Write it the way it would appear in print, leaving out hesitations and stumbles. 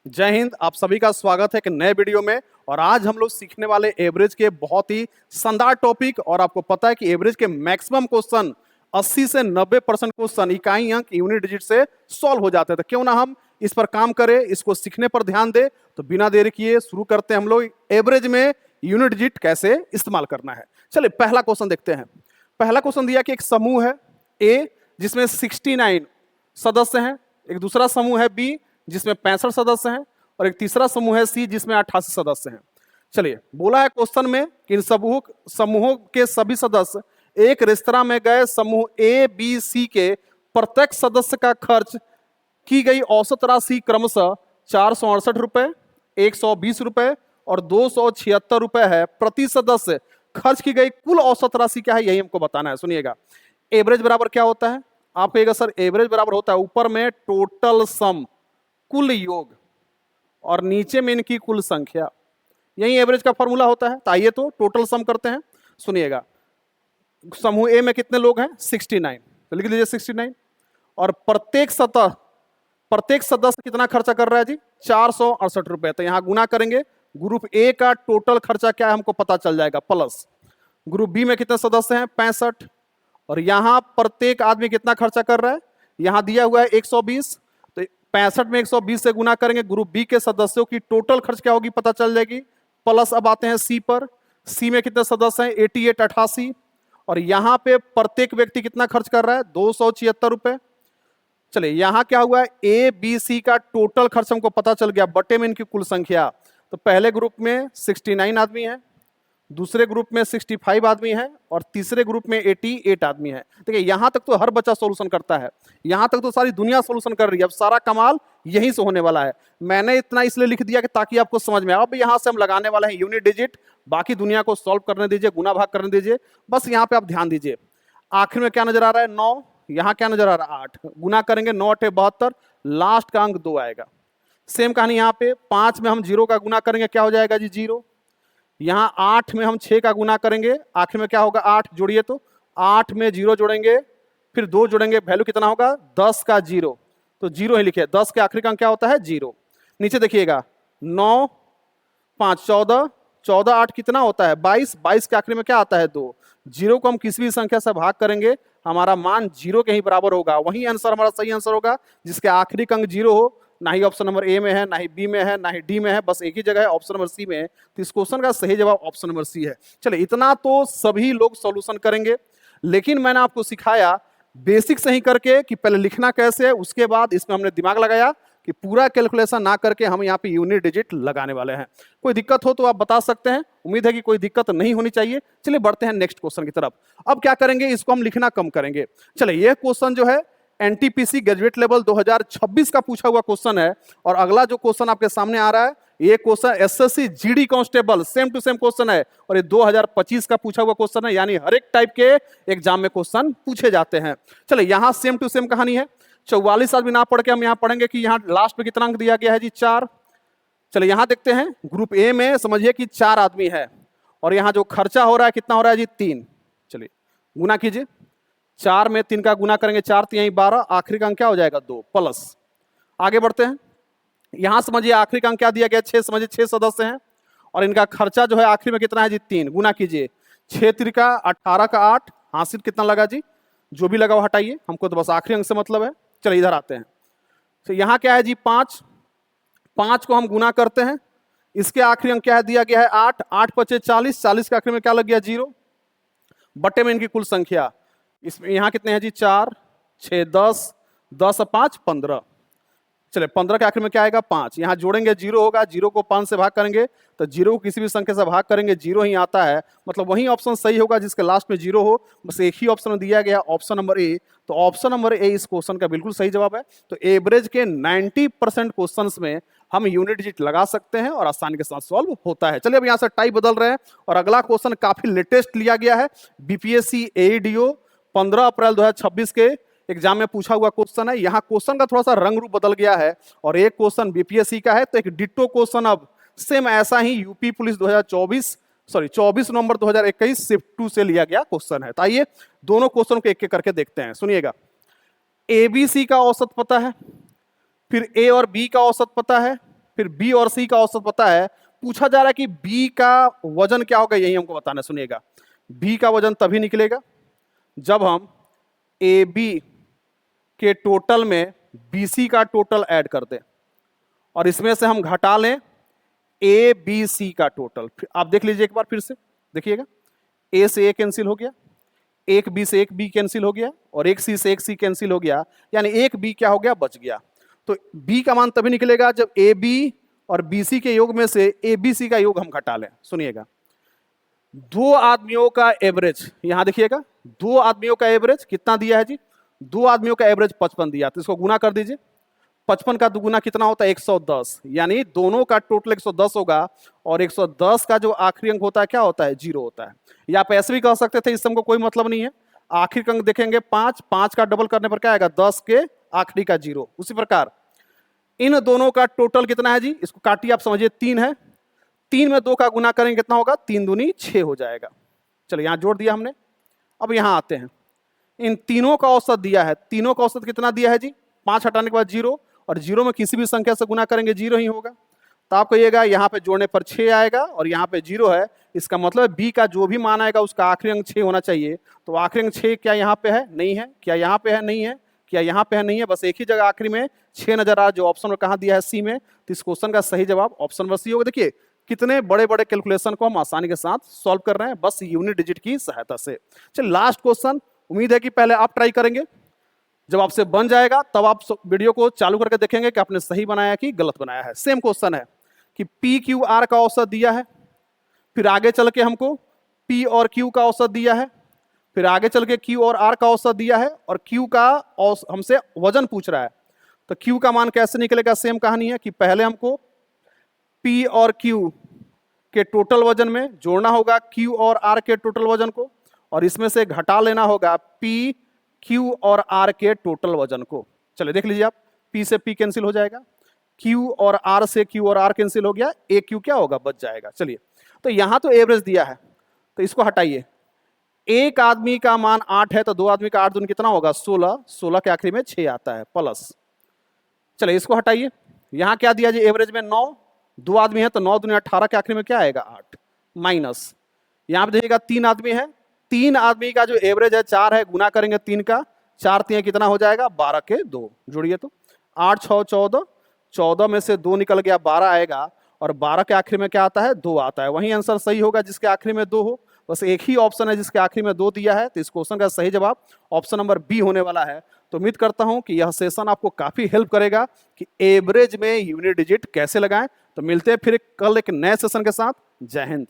जय हिंद। आप सभी का स्वागत है एक नए वीडियो में। और आज हम लोग सीखने वाले एवरेज के बहुत ही शानदार टॉपिक। और आपको पता है कि एवरेज के मैक्सिमम क्वेश्चन 80 से 90% क्वेश्चन इकाई अंक यूनिट डिजिट से सॉल्व हो जाते हैं। तो क्यों ना हम इस पर काम करें, इसको सीखने पर ध्यान दें। तो बिना देरी किए शुरू करते हैं हम लोग एवरेज में यूनिट डिजिट कैसे इस्तेमाल करना है। चलिए पहला क्वेश्चन देखते हैं। पहला क्वेश्चन दिया कि एक समूह है ए जिसमें 69 सदस्य हैं, एक दूसरा समूह है बी जिसमें 65 सदस्य हैं, और एक तीसरा समूह है सी जिसमें 88 सदस्य हैं। चलिए बोला है क्वेश्चन में कि इन समूहों के सभी सदस्य एक रेस्तरां में गए समूह ए बी सी के प्रत्येक सदस्य का खर्च की गई औसत राशि क्रमशः 468 रुपए, 120 रुपए और 276 रुपए है। प्रति सदस्य खर्च की गई कुल औसत राशि क्या है, यही हमको बताना है। सुनिएगा, एवरेज बराबर क्या होता है। आप कहिएगा सर एवरेज बराबर होता है ऊपर में टोटल सम कुल योग और नीचे में इनकी कुल संख्या, यही एवरेज का फॉर्मूला होता है। तो आइए तो टोटल सम करते हैं। सुनिएगा, समूह ए में कितने लोग हैं 69, तो लिख लीजिए 69। और प्रत्येक सदस्य कितना खर्चा कर रहा है जी 468 रुपए। तो यहां गुना करेंगे, ग्रुप ए का टोटल खर्चा क्या है हमको पता चल जाएगा, प्लस ग्रुप बी में कितने सदस्य हैं 65, और यहां प्रत्येक आदमी कितना खर्चा कर रहा है, यहां दिया हुआ है 120। तो 65 में 120 से गुना करेंगे, ग्रुप बी के सदस्यों की टोटल खर्च क्या होगी पता चल जाएगी। प्लस अब आते हैं सी पर, सी में कितने सदस्य हैं 88 88, और यहां पे प्रत्येक व्यक्ति कितना खर्च कर रहा है 276 रुपए। चलिए यहां क्या हुआ है ए बी सी का टोटल खर्च हमको पता चल गया बटे में इनकी कुल संख्या। तो पहले ग्रुप में 69 आदमी है, दूसरे ग्रुप में 65 आदमी है, और तीसरे ग्रुप में 88 आदमी है। देखिए यहां तक तो हर बच्चा सॉल्यूशन करता है, यहां तक तो सारी दुनिया सॉल्यूशन कर रही है। अब सारा कमाल यहीं से होने वाला है। मैंने इतना इसलिए लिख दिया कि ताकि आपको समझ में आए। अब यहां से हम लगाने वाले हैं यूनिट डिजिट, बाकी दुनिया को सॉल्व करने दीजिए, गुना भाग करने दीजिए। बस यहां पे आप ध्यान दीजिए, आखिर में क्या नजर आ रहा है 9, यहां क्या नजर आ रहा है 8। गुना करेंगे 9 8 72, लास्ट का अंक 2 आएगा। सेम कहानी यहाँ पे 5 में हम 0 का गुना करेंगे, क्या हो जाएगा जी 0। यहाँ 8 में हम 6 का गुना करेंगे, आखिर में क्या होगा 8 जोड़िए, तो 8 में 0 जोड़ेंगे, फिर 2 जोड़ेंगे, वैल्यू कितना होगा 10 का 0, तो 0 ही लिखे। 10 के आखिरी का अंक क्या होता है 0। नीचे देखिएगा 9 5 14, 14 8 कितना होता है 22, 22 के आखिरी में क्या आता है 2। 0 को हम किसी भी संख्या से भाग करेंगे, हमारा मान 0 के ही बराबर होगा। वही आंसर हमारा सही आंसर होगा जिसके आखिरी का अंक 0 हो। ना ही ऑप्शन नंबर ए में है, ना ही बी में है, ना ही डी में है, बस एक ही जगह है ऑप्शन नंबर सी में है। तो इस क्वेश्चन का सही जवाब ऑप्शन नंबर सी है। चलिए इतना तो सभी लोग सॉल्यूशन करेंगे, लेकिन मैंने आपको सिखाया बेसिक से ही करके कि पहले लिखना कैसे है, उसके बाद इसमें हमने दिमाग लगाया कि पूरा कैलकुलेशन ना करके हम यहाँ पे यूनिट डिजिट लगाने वाले हैं। कोई दिक्कत हो तो आप बता सकते हैं, उम्मीद है कि कोई दिक्कत नहीं होनी चाहिए। चलिए बढ़ते हैं नेक्स्ट क्वेश्चन की तरफ। अब क्या करेंगे, इसको हम लिखना कम करेंगे। चलिए ये क्वेश्चन जो है एनटीपीसी ग्रेजुएट लेवल 2026 का पूछा हुआ क्वेश्चन है। और अगला जो क्वेश्चन आपके सामने आ रहा है ये question SSC GD constable same to same question है, और ये 2025 का पूछा हुआ क्वेश्चन है। यानी हर एक टाइप के एग्जाम में क्वेश्चन पूछे जाते हैं। चलिए यहाँ सेम टू सेम कहानी है। 44 आदमी ना पढ़ के हम यहाँ पढ़ेंगे कि यहाँ लास्ट में कितना अंक दिया गया है जी 4। चलिए यहाँ देखते हैं, ग्रुप ए में समझिए कि 4 आदमी है, और यहाँ जो खर्चा हो रहा है कितना हो रहा है जी 3। चलिए गुना कीजिए, 4 में 3 का गुना करेंगे, 4 3 12, आखिरी का अंक क्या हो जाएगा 2 प्लस। आगे बढ़ते हैं, यहां समझिए आखिरी का अंक क्या दिया गया 6, समझिए 6 सदस्य हैं, और इनका खर्चा जो है आखिरी में कितना है जी 3। गुना कीजिए, 6 3 का 18 का 8, हासिल कितना लगा जी, जो भी लगा वो हटाइए, हमको तो बस आखिरी अंक से मतलब है। चलिए इधर आते हैं, तो यहाँ क्या है जी 5, 5 को हम गुना करते हैं, इसके आखिरी अंक क्या है दिया गया है 8, 8 5 40, 40 के आखिरी में क्या लग गया 0, बटे में इनकी कुल संख्या। इसमें यहाँ कितने हैं जी 4 6 10, 10 5 15। चलिए 15 के आखिर में क्या आएगा 5, यहाँ जोड़ेंगे 0 होगा, 0 को 5 से भाग करेंगे, तो 0 को किसी भी संख्या से भाग करेंगे 0 ही आता है। मतलब वही ऑप्शन सही होगा जिसके लास्ट में 0 हो। बस एक ही ऑप्शन दिया गया ऑप्शन नंबर ए, तो ऑप्शन नंबर ए इस क्वेश्चन का बिल्कुल सही जवाब है। तो एवरेज के 90% क्वेश्चन में हम यूनिट डिजिट लगा सकते हैं और आसानी के साथ सॉल्व होता है। चलिए अब यहाँ से टाइप बदल रहे हैं, और अगला क्वेश्चन काफी लेटेस्ट लिया गया है, बीपीएससी एईडीओ 15 अप्रैल 2026 के एग्जाम में पूछा हुआ क्वेश्चन है। यहाँ क्वेश्चन का थोड़ा सा रंग रूप बदल गया है, और एक क्वेश्चन बीपीएससी का है, तो एक डिट्टो क्वेश्चन अब सेम ऐसा ही यूपी पुलिस 24 नवंबर 2021 शिफ्ट 2 से लिया गया क्वेश्चन है। तो आइए दोनों क्वेश्चन को एक एक करके देखते हैं। सुनिएगा, एबीसी का औसत पता है, फिर ए और बी का औसत पता है, फिर बी और सी का औसत पता है, पूछा जा रहा है कि बी का वजन क्या होगा, यही हमको बताना। सुनिएगा, बी का वजन तभी निकलेगा जब हम ए बी के टोटल में बी सी का टोटल ऐड कर दें और इसमें से हम घटा लें ए बी सी का टोटल। आप देख लीजिए एक बार फिर से, देखिएगा, ए से ए कैंसिल हो गया, एक बी से एक बी कैंसिल हो गया और एक सी से एक सी कैंसिल हो गया, यानी एक बी क्या हो गया, बच गया। तो बी का मान तभी निकलेगा जब ए बी और बी सी के योग में से ए बी सी का योग हम घटा लें। सुनिएगा, दो आदमियों का एवरेज, यहां देखिएगा, दो आदमियों का एवरेज कितना दिया है जी, दो आदमियों का एवरेज 55 दिया, तो इसको गुना कर दीजिए। 55 का दुगुना कितना होता है, 110, यानी दोनों का टोटल 110 होगा और 110 का जो आखिरी अंक होता है क्या होता है, 0 होता है। या आप ऐसे भी कह सकते थे, इससे हमको कोई मतलब नहीं है, आखिरी अंक देखेंगे 5, 5 का डबल करने पर क्या आएगा, 10 के आखिरी का 0। उसी प्रकार इन दोनों का टोटल कितना है जी, इसको काटिए, आप समझिए 3 है, 3 में 2 का गुना करेंगे कितना होगा, 3 दूनी 6 हो जाएगा। चलो यहां जोड़ दिया हमने। अब यहां आते हैं, इन तीनों का औसत दिया है, तीनों का औसत कितना दिया है जी, 5 हटाने के बाद 0, और 0 में किसी भी संख्या से गुना करेंगे 0 ही होगा। तो आप कहिएगा यहाँ पे जोड़ने पर 6 आएगा और यहाँ पे 0 है, इसका मतलब बी का जो भी मान आएगा उसका आखिरी अंक 6 होना चाहिए। तो आखिरी अंक 6 क्या यहाँ पे है, नहीं है, क्या यहाँ पे है, नहीं है, क्या यहाँ पे है, नहीं है, बस एक ही जगह आखिरी में 6 नजर आ, जो ऑप्शन में कहाँ दिया है, सी में। तो इस क्वेश्चन का सही जवाब ऑप्शन नंबर सी होगा। देखिए कितने बड़े बड़े कैलकुलेशन को हम आसानी के साथ सॉल्व कर रहे हैं बस यूनिट डिजिट की सहायता से। चलिए लास्ट क्वेश्चन, उम्मीद है कि पहले आप ट्राई करेंगे, जब आपसे बन जाएगा तब आप वीडियो को चालू करके देखेंगे कि आपने सही बनाया कि गलत बनाया है। सेम क्वेश्चन है कि पी क्यू आर का औसत दिया है, फिर आगे चल के हमको पी और क्यू का औसत दिया है, फिर आगे चल के क्यू और आर का औसत दिया है और क्यू का हमसे वजन पूछ रहा है। तो क्यू का मान कैसे निकलेगा, सेम कहानी है कि पहले हमको पी और क्यू के टोटल वजन में जोड़ना होगा क्यू और आर के टोटल वजन को, और इसमें से घटा लेना होगा पी क्यू और आर के टोटल वजन को। चलिए देख लीजिए आप, पी से पी कैंसिल हो जाएगा, क्यू और आर से क्यू और आर कैंसिल हो गया, ए क्यू क्या होगा, बच जाएगा। चलिए, तो यहां तो एवरेज दिया है तो इसको हटाइए, एक आदमी का मान 8 है तो दो आदमी का 8 दूनी कितना होगा, 16, 16 के आखिरी में 6 आता है प्लस। चलिए इसको हटाइए, यहां क्या दिया जी, एवरेज में 9, दो आदमी है तो 9 दूनी 18 के आखिरी में क्या आएगा, 8, माइनस यहां पे देखिएगा 3 आदमी है, 3 आदमी का जो एवरेज है 4 है, गुना करेंगे 3 का, 4 3 कितना हो जाएगा, 12 के 2, जोड़िए तो 8 6 14, 14 में से 2 निकल गया, 12 आएगा, और 12 के आखिरी में क्या आता है, 2 आता है। वही आंसर सही होगा जिसके आखिरी में 2 हो, बस एक ही ऑप्शन है जिसके आखिरी में 2 दिया है, तो इस क्वेश्चन का सही जवाब ऑप्शन नंबर बी होने वाला है। तो उम्मीद करता हूं कि यह सेशन आपको काफी हेल्प करेगा कि एवरेज में यूनिट डिजिट कैसे लगाएं। तो मिलते हैं फिर कल एक नए सेशन के साथ। जय हिंद।